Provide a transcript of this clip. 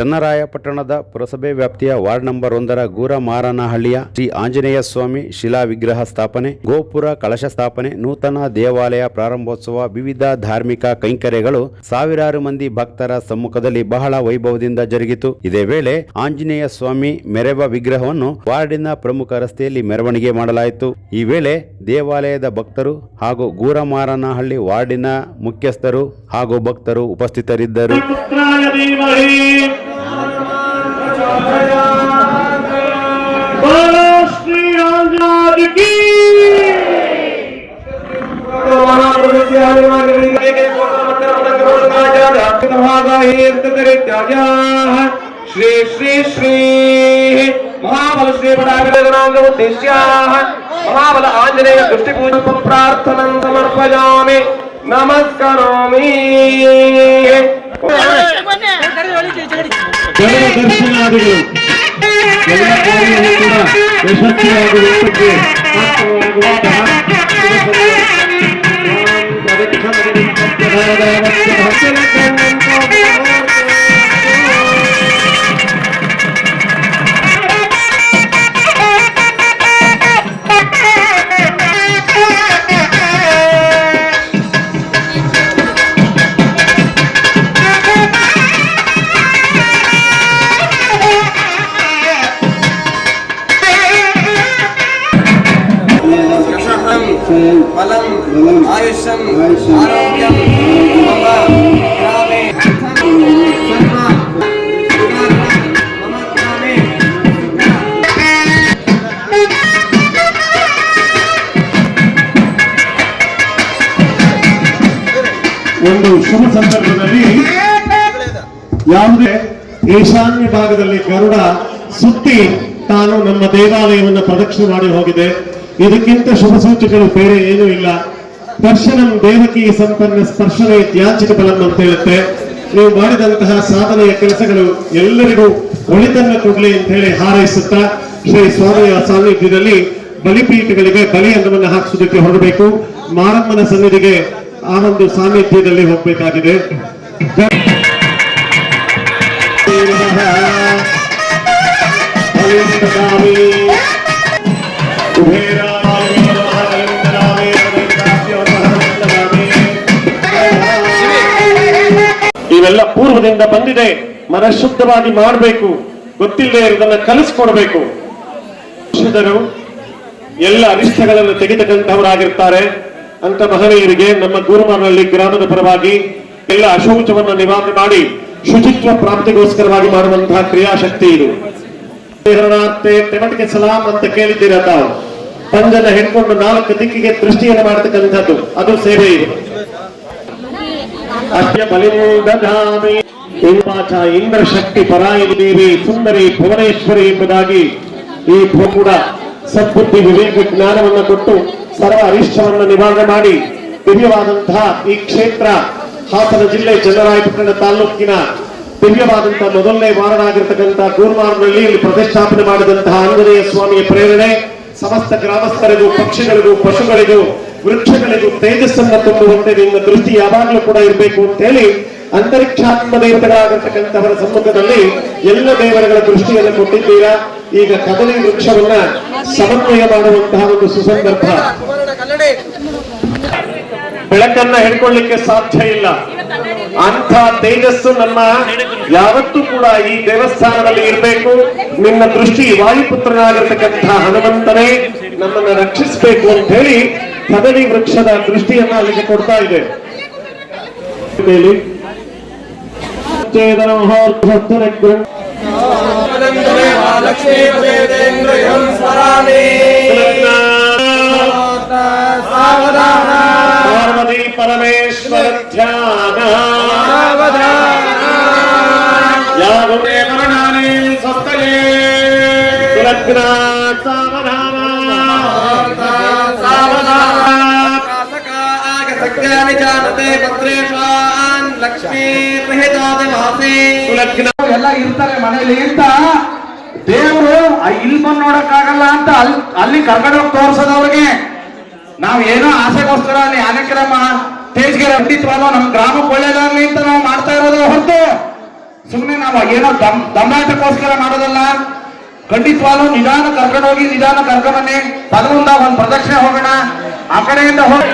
ಚನ್ನರಾಯಪಟ್ಟಣದ ಪುರಸಭೆ ವ್ಯಾಪ್ತಿಯ ward number 1 ಗೂರಮಾರನಹಳ್ಳಿಯ Shri Anjaneya ಸ್ವಾಮಿ ಶಿಲಾ ವಿಗ್ರಹ ಸ್ಥಾಪನೆ, ಗೋಪುರ ಕಳಶ ಸ್ಥಾಪನೆ, ನೂತನ ದೇವಾಲಯ ಪ್ರಾರಂಭೋತ್ಸವ, ವಿವಿಧ ಧಾರ್ಮಿಕ ಕೈಂಕರ್ಯಗಳು ಸಾವಿರಾರು ಮಂದಿ ಭಕ್ತರ ಸಮ್ಮುಖದಲ್ಲಿ ಬಹಳ ವೈಭವದಿಂದ ಜರುಗಿತು. ಇದೇ ವೇಳೆ ಆಂಜನೇಯ ಸ್ವಾಮಿ ಮೆರೆವ ವಿಗ್ರಹವನ್ನು ವಾರ್ಡಿನ ಪ್ರಮುಖ ರಸ್ತೆಯಲ್ಲಿ ಮೆರವಣಿಗೆ ಮಾಡಲಾಯಿತು. ಈ ವೇಳೆ ದೇವಾಲಯದ ಭಕ್ತರು ಹಾಗೂ ಗೂರಮಾರನಹಳ್ಳಿ ವಾರ್ಡಿನ ಮುಖ್ಯಸ್ಥರು ಹಾಗೂ ಭಕ್ತರು ಉಪಸ್ಥಿತರಿದ್ದರು. ಶ್ರೀ ಶ್ರೀ ಶ್ರೀ ಮಹಾಬಲ ಶ್ರೀ ಉದ್ದೇಶ್ಯ ಮಹಾಬಲ ಆಂಜನೇಯ ದೃಷ್ಟಿಪೂಜ ಪ್ರಾರ್ಥನಂ ಸಮರ್ಪಯಾಮಿ ನಮಸ್ಕರೋಮಿ. ಜನರ ದರ್ಶನಾದಿಗಳು ಎಲ್ಲ ಕಾರ್ಯಗಳು ಕೂಡ ಯಶಸ್ವಿಯಾಗುವಂತೆ ಬಲಂ ಆಯುಷ್ಯಂ ಆರೋಗ್ಯಂ ಮಮ ಗ್ರಾಮೇ ಸರ್ವ ಮಮ ಗ್ರಾಮೇ. ಒಂದು ಶುಭ ಸಂದರ್ಭದಲ್ಲಿ ಯಾವುದೇ ಈಶಾನ್ಯ ಭಾಗದಲ್ಲಿ ಗರುಡ ಸುತ್ತಿ ತಾನು ನಮ್ಮ ದೇವಾಲಯವನ್ನು ಪ್ರದಕ್ಷಿಣೆ ಮಾಡಿ ಹೋಗಿದೆ. ಇದಕ್ಕಿಂತ ಶುಭ ಸೂಚಕಗಳು ಬೇರೆ ಏನೂ ಇಲ್ಲ. ದರ್ಶನಂ ದೇವಕಿ ಸಂಪನ್ನ ಸ್ಪರ್ಶನೇ ತ್ಯಾಚಿತ ಬಲಂ ಅಂತ ಹೇಳುತ್ತೆ. ನೀವು ಮಾಡಿದಂತಹ ಸಾಧನೆಯ ಕೆಲಸಗಳು ಎಲ್ಲರಿಗೂ ಒಳಿತನ್ನು ಕೊಡಲಿ ಅಂತ ಹೇಳಿ ಹಾರೈಸುತ್ತಾ ಶ್ರೀ ಸ್ವಾಮಿಯ ಸಾನ್ನಿಧ್ಯದಲ್ಲಿ ಬಲಿಪೀಠಗಳಿಗೆ ಬಲಿ ಅನ್ನವನ್ನು ಹಾಕಿಸುವುದಕ್ಕೆ ಹೊರಡಬೇಕು. ಮಾರಮ್ಮನ ಸನ್ನಿಧಿಗೆ ಆ ಒಂದು ಸಾನ್ನಿಧ್ಯದಲ್ಲಿ ಹೋಗಬೇಕಾಗಿದೆ. ಇವೆಲ್ಲ ಪೂರ್ವದಿಂದ ಬಂದಿದೆ. ಮನಃಶುದ್ಧವಾಗಿ ಮಾಡಬೇಕು, ಗೊತ್ತಿಲ್ಲದೆ ಇರುವುದನ್ನು ಕಲಿಸ್ಕೊಡ್ಬೇಕು. ಎಲ್ಲ ಅರಿಷ್ಟಗಳನ್ನು ತೆಗೆದುಕೊಂಡವರಾಗಿರ್ತಾರೆ ಅಂತ ಮಹನೀಯರಿಗೆ ನಮ್ಮ ಗೂರಮಾರನಹಳ್ಳಿ ಗ್ರಾಮದ ಪರವಾಗಿ ಎಲ್ಲ ಅಶೌಚವನ್ನು ನಿವಾರಣೆ ಮಾಡಿ ಶುಚಿತ್ವ ಪ್ರಾಪ್ತಿಗೋಸ್ಕರವಾಗಿ ಮಾಡುವಂತಹ ಕ್ರಿಯಾಶಕ್ತಿ ಇದು. ತೆಮಟಿಗೆ ಸಲಾಂ ಅಂತ ಕೇಳಿದ್ದೀರ ತಾವು. ಪಂಜನ ಹಿಡ್ಕೊಂಡು 4 ದಿಕ್ಕಿಗೆ ದೃಷ್ಟಿಯನ್ನು ಮಾಡತಕ್ಕಂಥದ್ದು ಅದು ಸೇವೆ ಇದು. ಅಷ್ಟ್ಯ ಬಲಿಂದಧಾಮಿ ಇಂದ್ರ ಶಕ್ತಿ ಪರಾಯಿನಿ ದೇವಿ ಸುಂದರಿ ಭುವನೇಶ್ವರಿ ಎಂಬುದಾಗಿ ಈ ಕೂಡ ಸದ್ಬುದ್ಧಿ ವಿವೇಕ ಜ್ಞಾನವನ್ನು ಕೊಟ್ಟು ಸರ್ವ ಅರಿಷ್ಟವನ್ನು ನಿವಾರಣೆ ಮಾಡಿ ದಿವ್ಯವಾದಂತಹ ಈ ಕ್ಷೇತ್ರ ಹಾಸನ ಜಿಲ್ಲೆ ಚನ್ನರಾಯಪಟ್ಟಣ ತಾಲೂಕಿನ ದಿವ್ಯವಾದಂತಹ ಮೊದಲನೇ ವಾರನಾಗಿರ್ತಕ್ಕಂಥ ಗೂರಮಾರನಹಳ್ಳಿಯಲ್ಲಿ ಪ್ರತಿಷ್ಠಾಪನೆ ಮಾಡಿದಂತಹ ಆಂಜನೇಯ ಸ್ವಾಮಿಯ ಪ್ರೇರಣೆ ಸಮಸ್ತ ಗ್ರಾಮಸ್ಥರಿಗೂ, ಪಕ್ಷಿಗಳಿಗೂ, ಪಶುಗಳಿಗೂ, ವೃಕ್ಷಗಳಿಗೂ ತೇಜಸ್ಸನ್ನು ತುಂಬುವಂತೆ ನಿಮ್ಮ ದೃಷ್ಟಿ ಯಾವಾಗಲೂ ಕೂಡ ಇರಬೇಕು ಅಂತ ಹೇಳಿ ಅಂತರಿಕ್ಷಾತ್ಮ ದೇವತೆಗಳಾಗಿರ್ತಕ್ಕಂಥವರ ಸಮ್ಮುಖದಲ್ಲಿ ಎಲ್ಲ ದೇವರುಗಳ ದೃಷ್ಟಿಯನ್ನು ಕೊಟ್ಟಿದ್ದೀರಾ. ಈಗ ಕದಲಿ ವೃಕ್ಷವನ್ನ ಸಮನ್ವಯ ಮಾಡುವಂತಹ ಒಂದು ಸುಸಂದರ್ಭ. ಬೆಳಕನ್ನ ಹಿಡ್ಕೊಳ್ಳಿಕ್ಕೆ ಸಾಧ್ಯ ಇಲ್ಲ. ಅಂಥ ತೇಜಸ್ಸು ನಮ್ಮ ಯಾವತ್ತೂ ಕೂಡ ಈ ದೇವಸ್ಥಾನದಲ್ಲಿ ಇರಬೇಕು. ನಿನ್ನ ದೃಷ್ಟಿ ವಾಯುಪುತ್ರನಾಗಿರ್ತಕ್ಕಂತಹ ಹನುಮಂತನೇ ನಮ್ಮನ್ನ ರಕ್ಷಿಸಬೇಕು ಅಂತ ಹೇಳಿ ಕದಲಿ ವೃಕ್ಷದ ದೃಷ್ಟಿಯನ್ನ ಅಲ್ಲಿಗೆ ಕೊಡ್ತಾ ಇದೆ. ಪಾರ್ವತಿ ಪರಮೇಶ್ವರ ಧ್ಯಾನ ಯಾವೇ ಮರಣಾನೇ ಸತ್ತಲೇ ಸುಲಗ್ನ ಸಾವಧಾನ ಸತ್ಯಾನಿ ಜಾನತೆ ಪತ್ರೇಶಾನ್ ಲಕ್ಷ್ಮೀ ಎಲ್ಲ ಇರ್ತಾರೆ ಮನೆಯಲ್ಲಿ ಅಂತ ದೇವರು ಇಲ್ಲಿ ಬಂದು ನೋಡಕ್ಕಾಗಲ್ಲ ಅಂತ ಅಲ್ಲಿ ಕರ್ಕೊಂಡು ಹೋಗಿ ತೋರ್ಸೋದವ್ರಿಗೆ ನಾವ್ ಏನೋ ಆಸೆಗೋಸ್ಕರ ಅಲ್ಲಿ ಆನೆಕ್ರಮ ತೇಜ್ಗೆರೆ ಅಡ್ಡಿತ್ವಲ್ಲ ನಮ್ ಗ್ರಾಮಕ್ಕೆ ಒಳ್ಳೇದಾಗ್ಲಿ ಅಂತ ನಾವು ಮಾಡ್ತಾ ಇರೋದು ಹೊರತು ಸುಮ್ಮನೆ ನಾವು ಏನೋ ದಮ್ಮಾಟಕ್ಕೋಸ್ಕರ ಮಾಡೋದಲ್ಲ. ಖಂಡಿತವಾಗ್ಲೂ ನಿಧಾನ ಕರ್ಕೊಂಡು ಹೋಗಿ, ನಿಧಾನ ಕರ್ಕೊಂಡ್ ಬನ್ನಿ. ಪದವಿಂದ ಒಂದು ಪ್ರದಕ್ಷಿಣೆ ಹೋಗೋಣ, ಆ ಕಡೆಯಿಂದ ಹೋಗಿ.